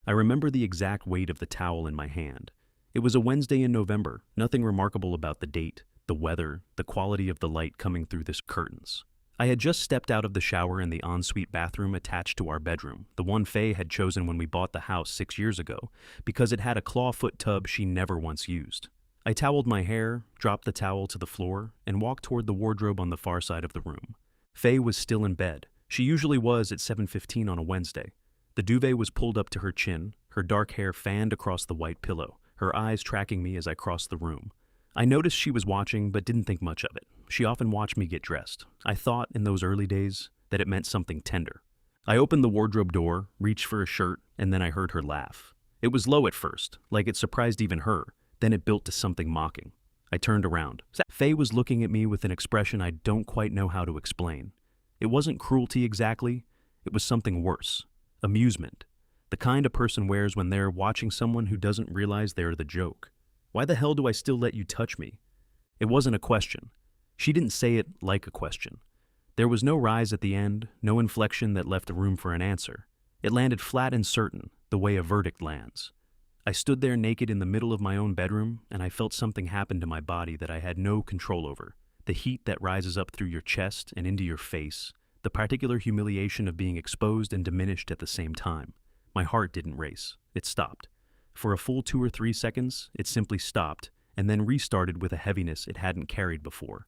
I remember the exact weight of the towel in my hand. It was a Wednesday in November, nothing remarkable about the date, the weather, the quality of the light coming through the curtains. I had just stepped out of the shower in the ensuite bathroom attached to our bedroom, the one Faye had chosen when we bought the house 6 years ago, because it had a clawfoot tub she never once used. I toweled my hair, dropped the towel to the floor, and walked toward the wardrobe on the far side of the room. Faye was still in bed. She usually was at 7:15 on a Wednesday. The duvet was pulled up to her chin, her dark hair fanned across the white pillow, her eyes tracking me as I crossed the room. I noticed she was watching but didn't think much of it. She often watched me get dressed. I thought, in those early days, that it meant something tender. I opened the wardrobe door, reached for a shirt, and then I heard her laugh. It was low at first, like it surprised even her, then it built to something mocking. I turned around. Faye was looking at me with an expression I don't quite know how to explain. It wasn't cruelty exactly, it was something worse. Amusement. The kind a person wears when they're watching someone who doesn't realize they're the joke. Why the hell do I still let you touch me? It wasn't a question. She didn't say it like a question. There was no rise at the end, no inflection that left room for an answer. It landed flat and certain, the way a verdict lands. I stood there naked in the middle of my own bedroom, and I felt something happen to my body that I had no control over. The heat that rises up through your chest and into your face, the particular humiliation of being exposed and diminished at the same time. My heart didn't race. It stopped. For a full 2 or 3 seconds, it simply stopped, and then restarted with a heaviness it hadn't carried before.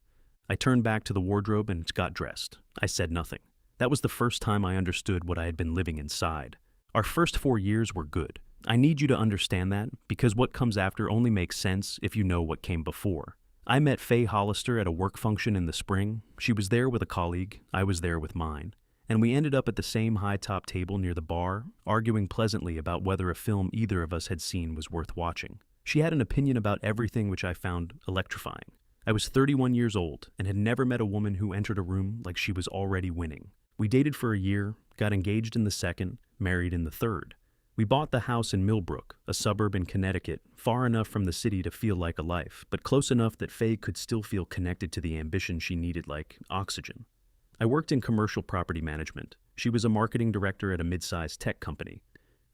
I turned back to the wardrobe and got dressed. I said nothing. That was the first time I understood what I had been living inside. Our first 4 years were good. I need you to understand that, because what comes after only makes sense if you know what came before. I met Faye Hollister at a work function in the spring. She was there with a colleague, I was there with mine. And we ended up at the same high-top table near the bar, arguing pleasantly about whether a film either of us had seen was worth watching. She had an opinion about everything which I found electrifying. I was 31 years old and had never met a woman who entered a room like she was already winning. We dated for a year, got engaged in the second, married in the third. We bought the house in Millbrook, a suburb in Connecticut, far enough from the city to feel like a life, but close enough that Faye could still feel connected to the ambition she needed like oxygen. I worked in commercial property management. She was a marketing director at a mid-sized tech company.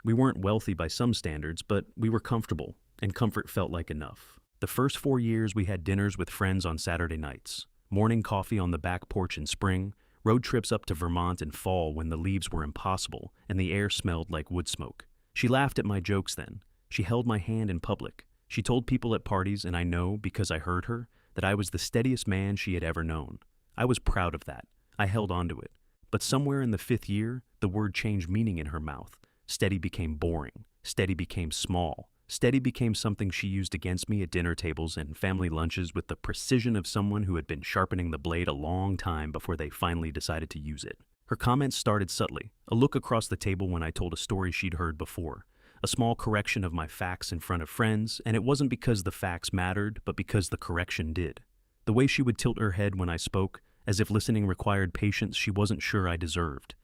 We weren't wealthy by some standards, but we were comfortable, and comfort felt like enough. The first 4 years we had dinners with friends on Saturday nights, morning coffee on the back porch in spring, road trips up to Vermont in fall when the leaves were impossible and the air smelled like wood smoke. She laughed at my jokes then. She held my hand in public. She told people at parties, and I know, because I heard her, that I was the steadiest man she had ever known. I was proud of that. I held on to it. But somewhere in the 5th year, the word changed meaning in her mouth. Steady became boring. Steady became small. Steady became something she used against me at dinner tables and family lunches with the precision of someone who had been sharpening the blade a long time before they finally decided to use it. Her comments started subtly, a look across the table when I told a story she'd heard before, a small correction of my facts in front of friends, and it wasn't because the facts mattered, but because the correction did. The way she would tilt her head when I spoke, as if listening required patience she wasn't sure I deserved.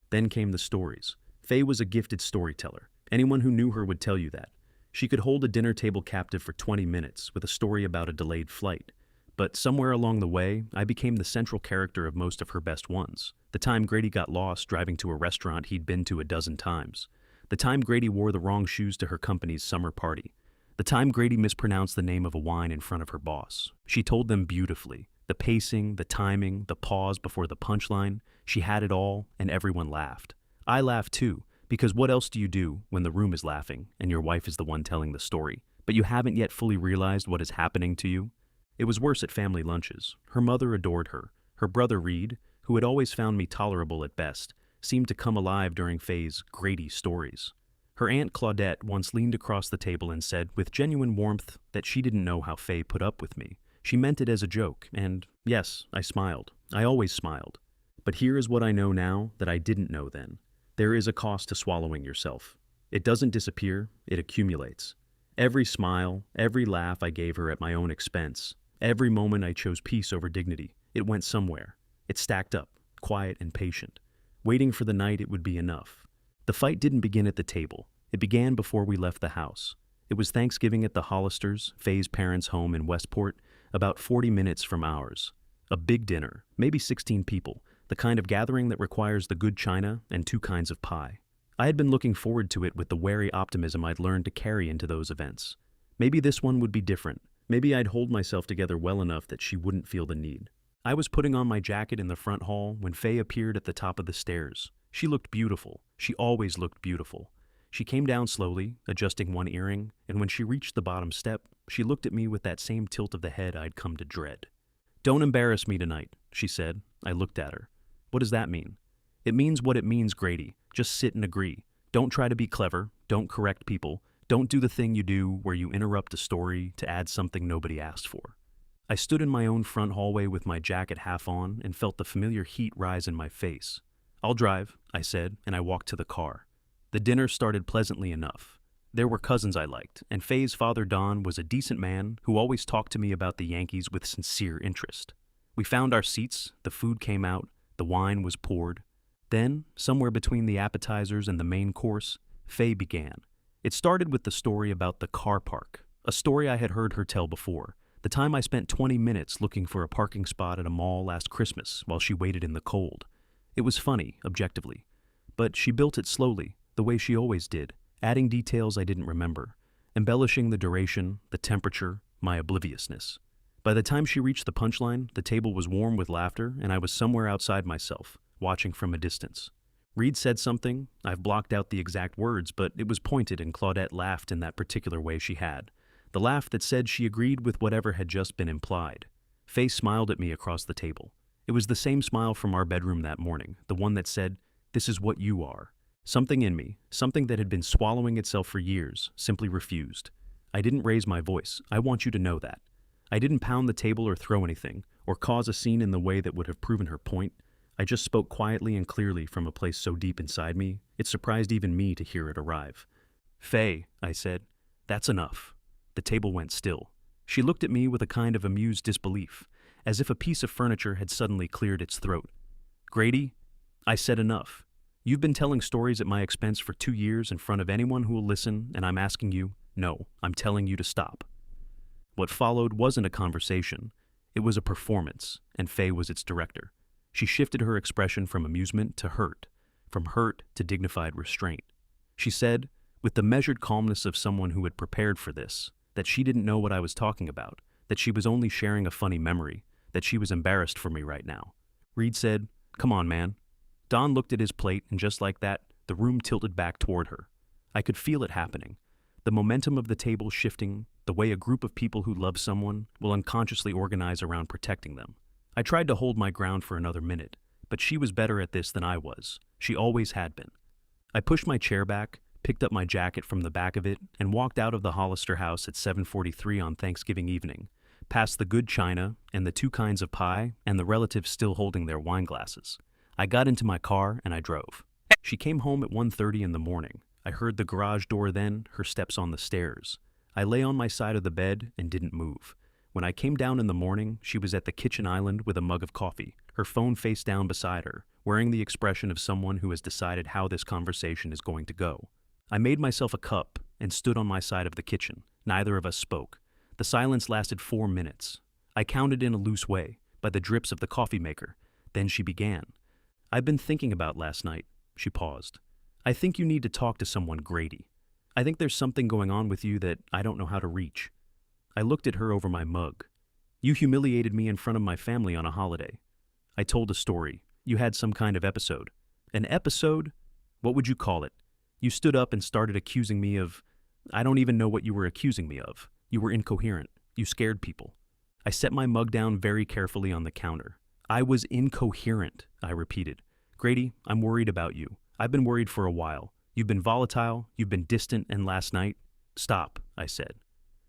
Then came the stories. Faye was a gifted storyteller. Anyone who knew her would tell you that. She could hold a dinner table captive for 20 minutes with a story about a delayed flight. But somewhere along the way, I became the central character of most of her best ones. The time Grady got lost driving to a restaurant he'd been to a dozen times. The time Grady wore the wrong shoes to her company's summer party. The time Grady mispronounced the name of a wine in front of her boss. She told them beautifully. The pacing, the timing, the pause before the punchline. She had it all, and everyone laughed. I laughed too. Because what else do you do when the room is laughing and your wife is the one telling the story, but you haven't yet fully realized what is happening to you? It was worse at family lunches. Her mother adored her. Her brother Reed, who had always found me tolerable at best, seemed to come alive during Faye's Grady stories. Her Aunt Claudette once leaned across the table and said, with genuine warmth, that she didn't know how Faye put up with me. She meant it as a joke, and yes, I smiled. I always smiled. But here is what I know now that I didn't know then. There is a cost to swallowing yourself. It doesn't disappear, it accumulates. Every smile, every laugh I gave her at my own expense, every moment I chose peace over dignity, it went somewhere. It stacked up, quiet and patient, waiting for the night it would be enough. The fight didn't begin at the table. It began before we left the house. It was Thanksgiving at the Hollisters, Faye's parents' home in Westport, about 40 minutes from ours. A big dinner, maybe 16 people, the kind of gathering that requires the good china and 2 kinds of pie. I had been looking forward to it with the wary optimism I'd learned to carry into those events. Maybe this one would be different. Maybe I'd hold myself together well enough that she wouldn't feel the need. I was putting on my jacket in the front hall when Faye appeared at the top of the stairs. She looked beautiful. She always looked beautiful. She came down slowly, adjusting one earring, and when she reached the bottom step, she looked at me with that same tilt of the head I'd come to dread. "Don't embarrass me tonight," she said. I looked at her. "What does that mean?" "It means what it means, Grady. Just sit and agree. Don't try to be clever. Don't correct people. Don't do the thing you do where you interrupt a story to add something nobody asked for." I stood in my own front hallway with my jacket half on and felt the familiar heat rise in my face. "I'll drive," I said, and I walked to the car. The dinner started pleasantly enough. There were cousins I liked, and Faye's father Don was a decent man who always talked to me about the Yankees with sincere interest. We found our seats, the food came out, the wine was poured. Then, somewhere between the appetizers and the main course, Faye began. It started with the story about the car park, a story I had heard her tell before. The time I spent 20 minutes looking for a parking spot at a mall last Christmas while she waited in the cold. It was funny, objectively. But she built it slowly, the way she always did, adding details I didn't remember, embellishing the duration, the temperature, my obliviousness. By the time she reached the punchline, the table was warm with laughter, and I was somewhere outside myself, watching from a distance. Reed said something. I've blocked out the exact words, but it was pointed, and Claudette laughed in that particular way she had. The laugh that said she agreed with whatever had just been implied. Faye smiled at me across the table. It was the same smile from our bedroom that morning, the one that said, "This is what you are." Something in me, something that had been swallowing itself for years, simply refused. I didn't raise my voice. I want you to know that. I didn't pound the table or throw anything, or cause a scene in the way that would have proven her point. I just spoke quietly and clearly from a place so deep inside me, it surprised even me to hear it arrive. "Faye," I said, "that's enough." The table went still. She looked at me with a kind of amused disbelief, as if a piece of furniture had suddenly cleared its throat. "Grady," I said, "enough. You've been telling stories at my expense for 2 years in front of anyone who will listen, and I'm asking you, no, I'm telling you to stop." What followed wasn't a conversation. It was a performance, and Faye was its director. She shifted her expression from amusement to hurt, from hurt to dignified restraint. She said, with the measured calmness of someone who had prepared for this, that she didn't know what I was talking about, that she was only sharing a funny memory, that she was embarrassed for me right now. Reed said, "Come on, man." Don looked at his plate, and just like that, the room tilted back toward her. I could feel it happening. The momentum of the table shifting, the way a group of people who love someone will unconsciously organize around protecting them. I tried to hold my ground for another minute, but she was better at this than I was. She always had been. I pushed my chair back, picked up my jacket from the back of it, and walked out of the Hollister house at 7:43 on Thanksgiving evening, past the good china and the 2 kinds of pie and the relatives still holding their wine glasses. I got into my car and I drove. She came home at 1:30 in the morning. I heard the garage door then, her steps on the stairs. I lay on my side of the bed and didn't move. When I came down in the morning, she was at the kitchen island with a mug of coffee, her phone face down beside her, wearing the expression of someone who has decided how this conversation is going to go. I made myself a cup and stood on my side of the kitchen. Neither of us spoke. The silence lasted 4 minutes. I counted in a loose way, by the drips of the coffee maker. Then she began. "I've been thinking about last night." She paused. "I think you need to talk to someone, Grady. I think there's something going on with you that I don't know how to reach." I looked at her over my mug. "You humiliated me in front of my family on a holiday." I told a story. "You had some kind of episode." "An episode? What would you call it? You stood up and started accusing me of... I don't even know what you were accusing me of. You were incoherent. You scared people." I set my mug down very carefully on the counter. "I was incoherent," I repeated. "Grady, I'm worried about you. I've been worried for a while. You've been volatile, you've been distant, and last night..." "Stop," I said.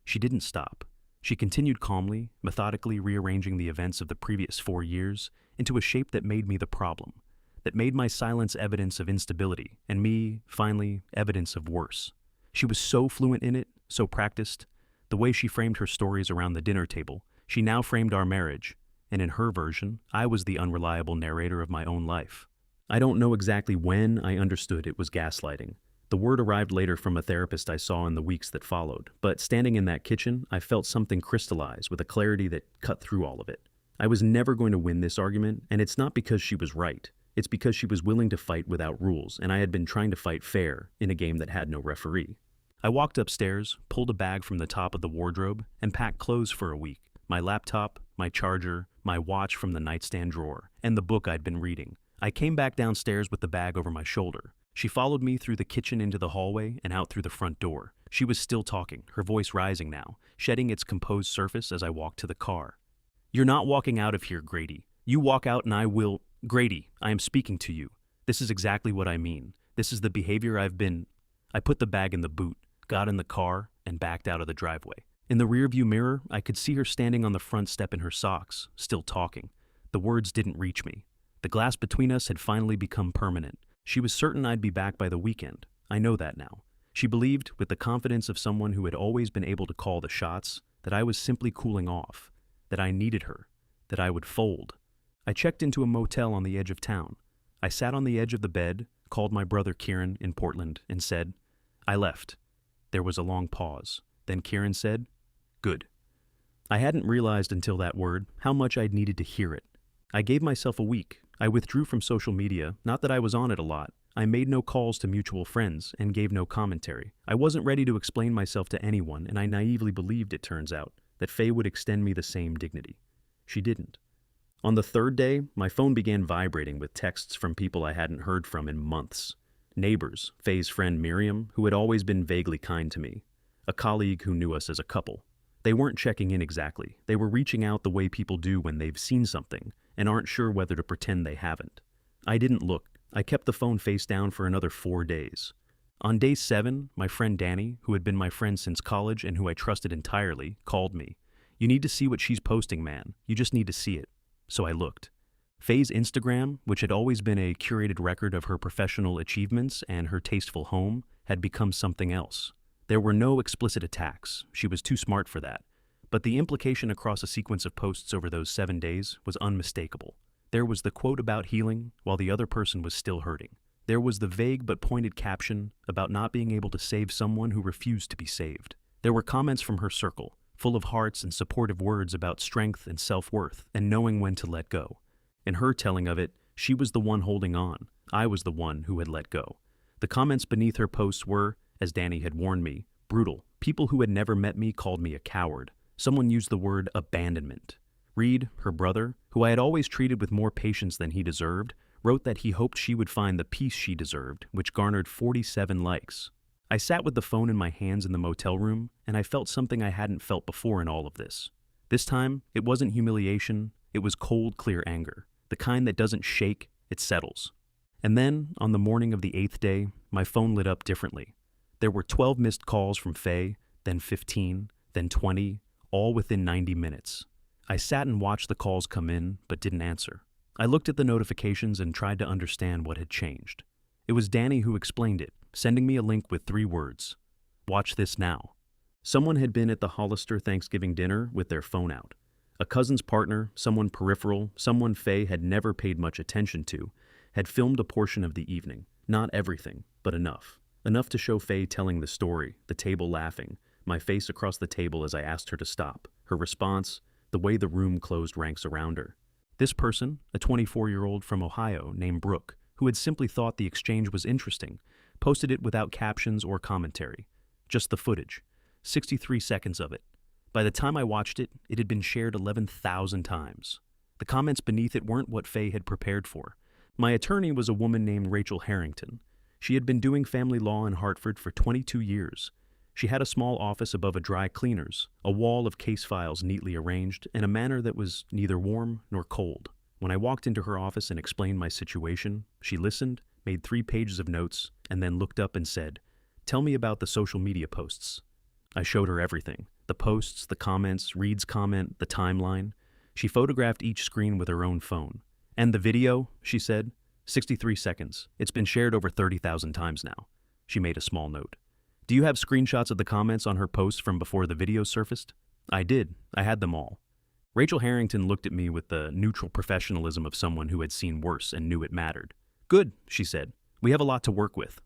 She didn't stop. She continued calmly, methodically rearranging the events of the previous 4 years into a shape that made me the problem, that made my silence evidence of instability, and me, finally, evidence of worse. She was so fluent in it, so practiced. The way she framed her stories around the dinner table, she now framed our marriage, and in her version, I was the unreliable narrator of my own life. I don't know exactly when I understood it was gaslighting. The word arrived later from a therapist I saw in the weeks that followed, but standing in that kitchen, I felt something crystallize with a clarity that cut through all of it. I was never going to win this argument, and it's not because she was right. It's because she was willing to fight without rules, and I had been trying to fight fair in a game that had no referee. I walked upstairs, pulled a bag from the top of the wardrobe, and packed clothes for a week. My laptop, my charger, my watch from the nightstand drawer, and the book I'd been reading. I came back downstairs with the bag over my shoulder. She followed me through the kitchen into the hallway and out through the front door. She was still talking, her voice rising now, shedding its composed surface as I walked to the car. "You're not walking out of here, Grady. You walk out and I will— Grady, I am speaking to you. This is exactly what I mean. This is the behavior I've been—" I put the bag in the boot, got in the car, and backed out of the driveway. In the rearview mirror, I could see her standing on the front step in her socks, still talking. The words didn't reach me. The glass between us had finally become permanent. She was certain I'd be back by the weekend. I know that now. She believed, with the confidence of someone who had always been able to call the shots, that I was simply cooling off, that I needed her, that I would fold. I checked into a motel on the edge of town. I sat on the edge of the bed, called my brother Kieran in Portland, and said, "I left." There was a long pause. Then Kieran said, "Good." I hadn't realized until that word how much I'd needed to hear it. I gave myself a week. I withdrew from social media, not that I was on it a lot. I made no calls to mutual friends and gave no commentary. I wasn't ready to explain myself to anyone, and I naively believed, it turns out, that Faye would extend me the same dignity. She didn't. On the third day, my phone began vibrating with texts from people I hadn't heard from in months. Neighbors, Faye's friend Miriam, who had always been vaguely kind to me. A colleague who knew us as a couple. They weren't checking in exactly. They were reaching out the way people do when they've seen something and aren't sure whether to pretend they haven't. I didn't look. I kept the phone face down for another 4 days. On day 7, my friend Danny, who had been my friend since college and who I trusted entirely, called me. "You need to see what she's posting, man. You just need to see it." So I looked. Faye's Instagram, which had always been a curated record of her professional achievements and her tasteful home, had become something else. There were no explicit attacks. She was too smart for that. But the implication across a sequence of posts over those 7 days was unmistakable. There was the quote about healing, while the other person was still hurting. There was the vague but pointed caption about not being able to save someone who refused to be saved. There were comments from her circle, full of hearts and supportive words about strength and self-worth and knowing when to let go. In her telling of it, she was the one holding on. I was the one who had let go. The comments beneath her posts were, as Danny had warned me, brutal. People who had never met me called me a coward. Someone used the word abandonment. Reed, her brother, who I had always treated with more patience than he deserved, wrote that he hoped she would find the peace she deserved, which garnered 47 likes. I sat with the phone in my hands in the motel room, and I felt something I hadn't felt before in all of this. This time, it wasn't humiliation, it was cold, clear anger. The kind that doesn't shake, it settles. And then, on the morning of the 8th day, my phone lit up differently. There were 12 missed calls from Faye, then 15, then 20, all within 90 minutes. I sat and watched the calls come in, but didn't answer. I looked at the notifications and tried to understand what had changed. It was Danny who explained it, sending me a link with 3 words. "Watch this now." Someone had been at the Hollister Thanksgiving dinner with their phone out. A cousin's partner, someone peripheral, someone Faye had never paid much attention to, had filmed a portion of the evening. Not everything, but enough. Enough to show Faye telling the story, the table laughing, my face across the table as I asked her to stop, her response, the way the room closed ranks around her. This person, a 24-year-old from Ohio named Brooke, who had simply thought the exchange was interesting, posted it without captions or commentary. Just the footage. 63 seconds of it. By the time I watched it, it had been shared 11,000 times. The comments beneath it weren't what Faye had prepared for. My attorney was a woman named Rachel Harrington. She had been doing family law in Hartford for 22 years. She had a small office above a dry cleaner's, a wall of case files neatly arranged, and a manner that was neither warm nor cold. When I walked into her office and explained my situation, she listened, made 3 pages of notes, and then looked up and said, "Tell me about the social media posts." I showed her everything. The posts, the comments, Reed's comment, the timeline. She photographed each screen with her own phone. "And the video," she said, 63 seconds. It's been shared over 30,000 times now. She made a small note. "Do you have screenshots of the comments on her posts from before the video surfaced?" I did. I had them all. Rachel Harrington looked at me with the neutral professionalism of someone who had seen worse and knew it mattered. "Good," she said. "We have a lot to work with."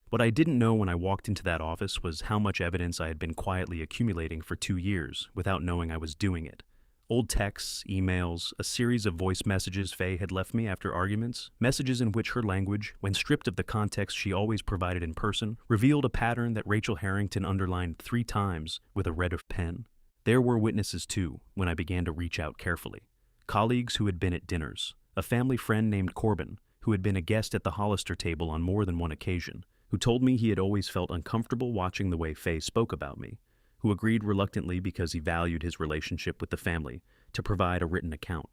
What I didn't know when I walked into that office was how much evidence I had been quietly accumulating for 2 years without knowing I was doing it. Old texts, emails, a series of voice messages Faye had left me after arguments, messages in which her language, when stripped of the context she always provided in person, revealed a pattern that Rachel Harrington underlined 3 times with a red pen. There were witnesses too, when I began to reach out carefully. Colleagues who had been at dinners, a family friend named Corbin, who had been a guest at the Hollister table on more than one occasion, who told me he had always felt uncomfortable watching the way Faye spoke about me, who agreed reluctantly because he valued his relationship with the family to provide a written account.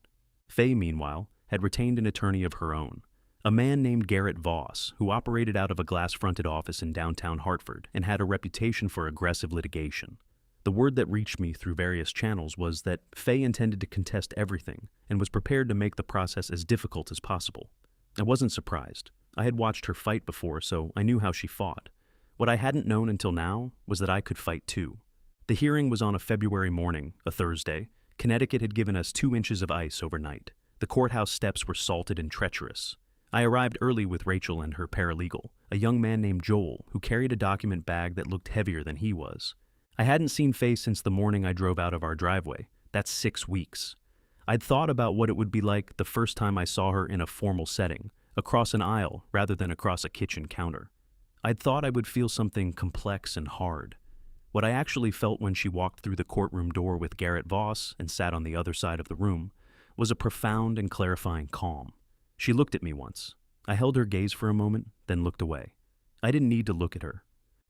Faye, meanwhile, had retained an attorney of her own, a man named Garrett Voss, who operated out of a glass-fronted office in downtown Hartford and had a reputation for aggressive litigation. The word that reached me through various channels was that Faye intended to contest everything and was prepared to make the process as difficult as possible. I wasn't surprised. I had watched her fight before, so I knew how she fought. What I hadn't known until now was that I could fight too. The hearing was on a February morning, a Thursday. Connecticut had given us 2 inches of ice overnight. The courthouse steps were salted and treacherous. I arrived early with Rachel and her paralegal, a young man named Joel, who carried a document bag that looked heavier than he was. I hadn't seen Faye since the morning I drove out of our driveway. That's 6 weeks. I'd thought about what it would be like the first time I saw her in a formal setting, across an aisle rather than across a kitchen counter. I'd thought I would feel something complex and hard. What I actually felt when she walked through the courtroom door with Garrett Voss and sat on the other side of the room was a profound and clarifying calm. She looked at me once. I held her gaze for a moment, then looked away. I didn't need to look at her.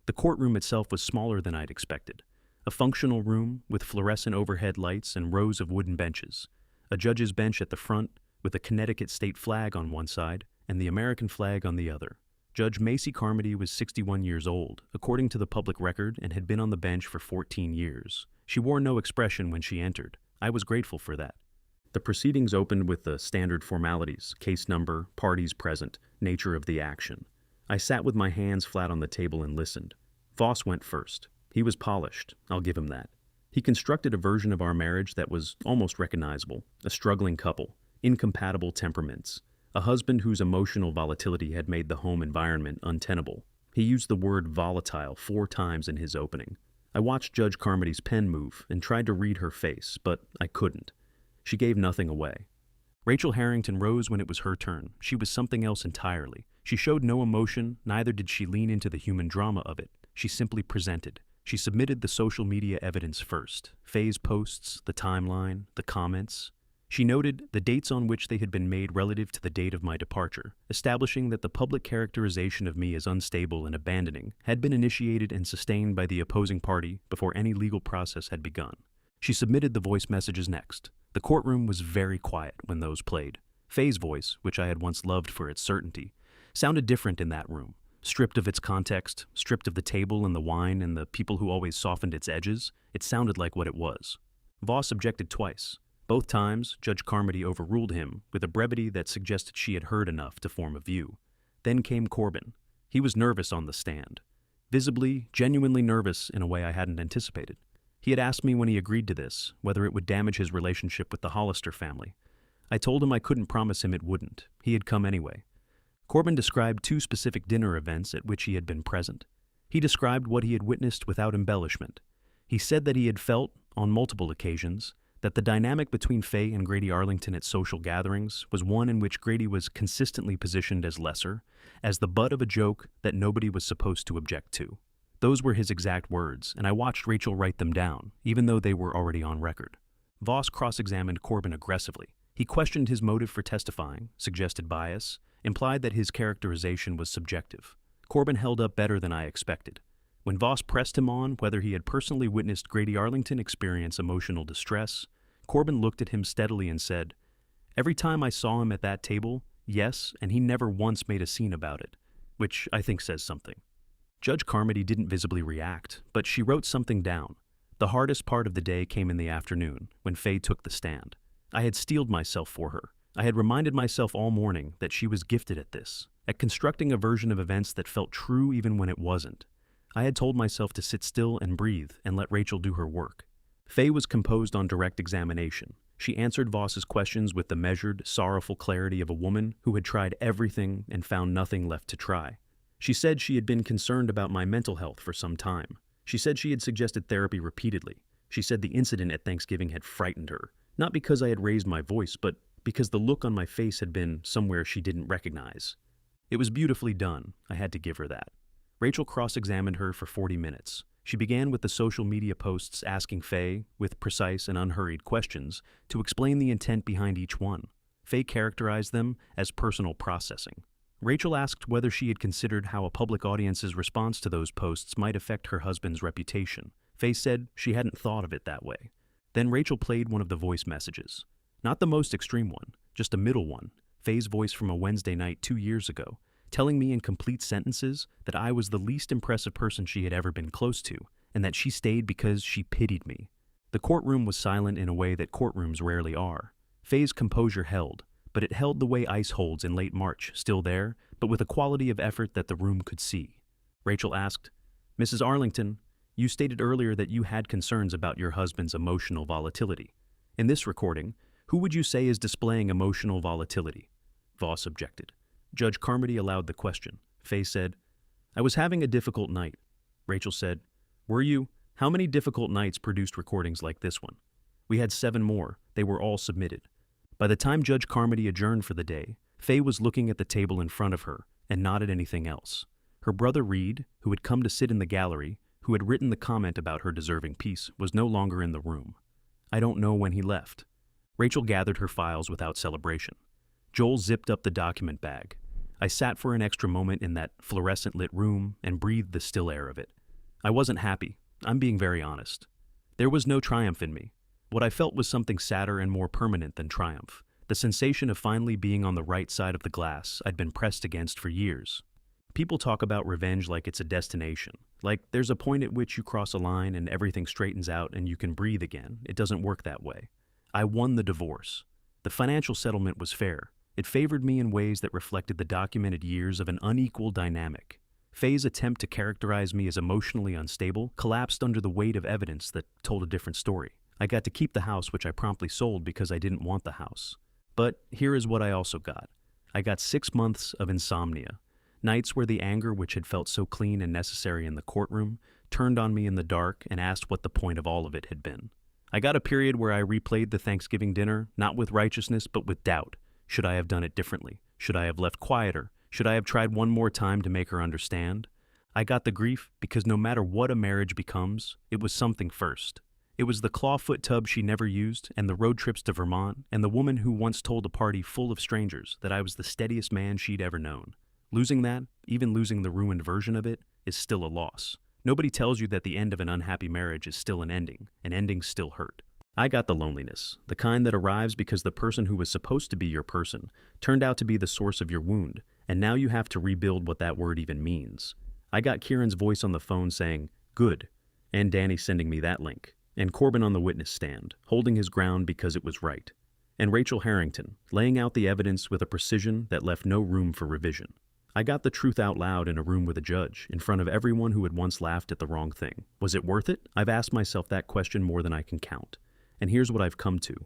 The courtroom itself was smaller than I'd expected. A functional room with fluorescent overhead lights and rows of wooden benches. A judge's bench at the front with a Connecticut state flag on one side and the American flag on the other. Judge Macy Carmody was 61 years old, according to the public record, and had been on the bench for 14 years. She wore no expression when she entered. I was grateful for that. The proceedings opened with the standard formalities: case number, parties present, nature of the action. I sat with my hands flat on the table and listened. Voss went first. He was polished, I'll give him that. He constructed a version of our marriage that was almost recognizable: a struggling couple, incompatible temperaments, a husband whose emotional volatility had made the home environment untenable. He used the word volatile 4 times in his opening. I watched Judge Carmody's pen move and tried to read her face, but I couldn't. She gave nothing away. Rachel Harrington rose when it was her turn. She was something else entirely. She showed no emotion, neither did she lean into the human drama of it. She simply presented. She submitted the social media evidence first: Faye's posts, the timeline, the comments. She noted the dates on which they had been made relative to the date of my departure, establishing that the public characterization of me as unstable and abandoning had been initiated and sustained by the opposing party before any legal process had begun. She submitted the voice messages next. The courtroom was very quiet when those played. Faye's voice, which I had once loved for its certainty, sounded different in that room. Stripped of its context, stripped of the table and the wine and the people who always softened its edges, it sounded like what it was. Voss objected twice. Both times, Judge Carmody overruled him with a brevity that suggested she had heard enough to form a view. Then came Corbin. He was nervous on the stand. Visibly, genuinely nervous in a way I hadn't anticipated. He had asked me when he agreed to this, whether it would damage his relationship with the Hollister family. I told him I couldn't promise him it wouldn't. He had come anyway. Corbin described 2 specific dinner events at which he had been present. He described what he had witnessed without embellishment. He said that he had felt, on multiple occasions, that the dynamic between Faye and Grady Arlington at social gatherings was one in which Grady was consistently positioned as lesser, as the butt of a joke that nobody was supposed to object to. Those were his exact words, and I watched Rachel write them down, even though they were already on record. Voss cross-examined Corbin aggressively. He questioned his motive for testifying, suggested bias, implied that his characterization was subjective. Corbin held up better than I expected. When Voss pressed him on whether he had personally witnessed Grady Arlington experience emotional distress, Corbin looked at him steadily and said, "Every time I saw him at that table, yes, and he never once made a scene about it," which I think says something. Judge Carmody didn't visibly react, but she wrote something down. The hardest part of the day came in the afternoon, when Faye took the stand. I had steeled myself for her. I had reminded myself all morning that she was gifted at this, at constructing a version of events that felt true even when it wasn't. I had told myself to sit still and breathe and let Rachel do her work. Faye was composed on direct examination. She answered Voss's questions with the measured, sorrowful clarity of a woman who had tried everything and found nothing left to try. She said she had been concerned about my mental health for some time. She said she had suggested therapy repeatedly. She said the incident at Thanksgiving had frightened her. Not because I had raised my voice, but because the look on my face had been somewhere she didn't recognize. It was beautifully done, I had to give her that. Rachel cross-examined her for 40 minutes. She began with the social media posts asking Faye, with precise and unhurried questions, to explain the intent behind each one. Faye characterized them as personal processing. Rachel asked whether she had considered how a public audience's response to those posts might affect her husband's reputation. Faye said she hadn't thought of it that way. Then Rachel played one of the voice messages. Not the most extreme one, just a middle one, Faye's voice from a Wednesday night 2 years ago, telling me in complete sentences that I was the least impressive person she had ever been close to, and that she stayed because she pitied me. The courtroom was silent in a way that courtrooms rarely are. Faye's composure held, but it held the way ice holds in late March, still there, but with a quality of effort that the room could see. Rachel asked, "Mrs. Arlington, you stated earlier that you had concerns about your husband's emotional volatility. In this recording, who would you say is displaying emotional volatility?" Voss objected. Judge Carmody allowed the question. Faye said, "I was having a difficult night." Rachel said, "Were you? How many difficult nights produced recordings like this one?" "We had 7 more. They were all submitted." By the time Judge Carmody adjourned for the day, Faye was looking at the table in front of her and not at anything else. Her brother Reed, who had come to sit in the gallery, who had written the comment about her deserving peace, was no longer in the room. "I don't know when he left." Rachel gathered her files without celebration. Joel zipped up the document bag. I sat for an extra moment in that fluorescent-lit room and breathed the still air of it. I wasn't happy. I'm being very honest. There was no triumph in me. What I felt was something sadder and more permanent than triumph. The sensation of finally being on the right side of the glass I'd been pressed against for years. People talk about revenge like it's a destination. Like there's a point at which you cross a line and everything straightens out and you can breathe again. It doesn't work that way. I won the divorce. The financial settlement was fair. It favored me in ways that reflected the documented years of an unequal dynamic. Faye's attempt to characterize me as emotionally unstable collapsed under the weight of evidence that told a different story. I got to keep the house, which I promptly sold because I didn't want the house. But here is what I also got. I got 6 months of insomnia. Nights where the anger which had felt so clean and necessary in the courtroom turned on me in the dark and asked what the point of all of it had been. I got a period where I replayed the Thanksgiving dinner, not with righteousness, but with doubt. Should I have done it differently? Should I have left quieter? Should I have tried one more time to make her understand? I got the grief because no matter what a marriage becomes, it was something first. It was the clawfoot tub she never used, and the road trips to Vermont, and the woman who once told a party full of strangers that I was the steadiest man she'd ever known. Losing that, even losing the ruined version of it, is still a loss. Nobody tells you that the end of an unhappy marriage is still an ending. An ending still hurt. I got the loneliness, the kind that arrives because the person who was supposed to be your person turned out to be the source of your wound, and now you have to rebuild what that word even means. I got Kieran's voice on the phone saying, "Good," and Danny sending me that link, and Corbin on the witness stand, holding his ground because it was right, and Rachel Harrington laying out the evidence with a precision that left no room for revision. I got the truth out loud in a room with a judge, in front of everyone who had once laughed at the wrong thing. Was it worth it? I've asked myself that question more than I can count. And here's what I've come to.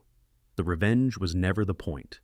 The revenge was never the point.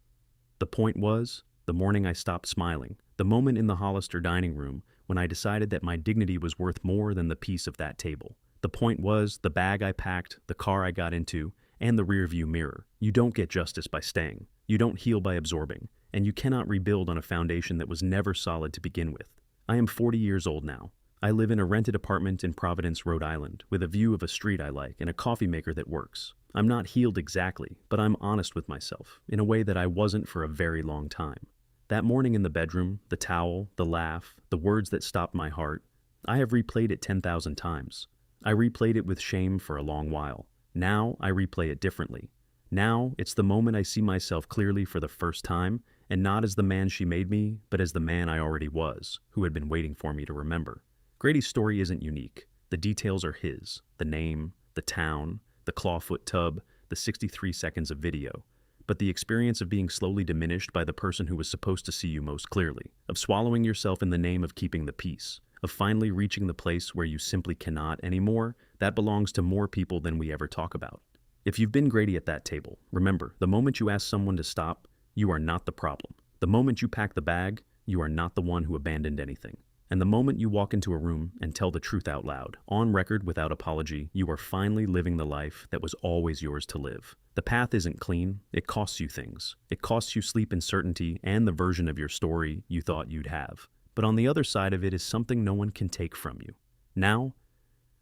The point was the morning I stopped smiling, the moment in the Hollister dining room when I decided that my dignity was worth more than the piece of that table. The point was the bag I packed, the car I got into, and the rearview mirror. You don't get justice by staying. You don't heal by absorbing. And you cannot rebuild on a foundation that was never solid to begin with. I am 40 years old now. I live in a rented apartment in Providence, Rhode Island, with a view of a street I like and a coffee maker that works. I'm not healed exactly, but I'm honest with myself, in a way that I wasn't for a very long time. That morning in the bedroom, the towel, the laugh, the words that stopped my heart, I have replayed it 10,000 times. I replayed it with shame for a long while. Now I replay it differently. Now it's the moment I see myself clearly for the first time, and not as the man she made me, but as the man I already was, who had been waiting for me to remember. Grady's story isn't unique. The details are his. The name, the town, the clawfoot tub, the 63 seconds of video. But the experience of being slowly diminished by the person who was supposed to see you most clearly, of swallowing yourself in the name of keeping the peace, of finally reaching the place where you simply cannot anymore, that belongs to more people than we ever talk about. If you've been Grady at that table, remember, the moment you ask someone to stop, you are not the problem. The moment you pack the bag, you are not the one who abandoned anything. And the moment you walk into a room and tell the truth out loud, on record without apology, you are finally living the life that was always yours to live. The path isn't clean. It costs you things. It costs you sleep and certainty and the version of your story you thought you'd have. But on the other side of it is something no one can take from you. Now,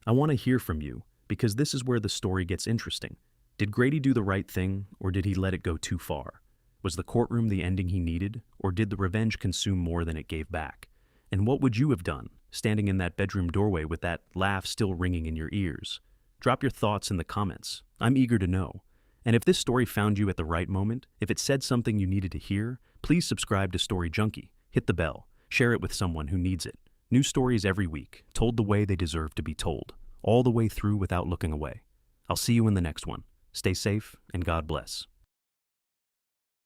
I want to hear from you, because this is where the story gets interesting. Did Grady do the right thing, or did he let it go too far? Was the courtroom the ending he needed, or did the revenge consume more than it gave back? And what would you have done, standing in that bedroom doorway with that laugh still ringing in your ears? Drop your thoughts in the comments. I'm eager to know. And if this story found you at the right moment, if it said something you needed to hear, please subscribe to Story Junkie. Hit the bell. Share it with someone who needs it. New stories every week, told the way they deserve to be told, all the way through without looking away. I'll see you in the next one. Stay safe, and God bless.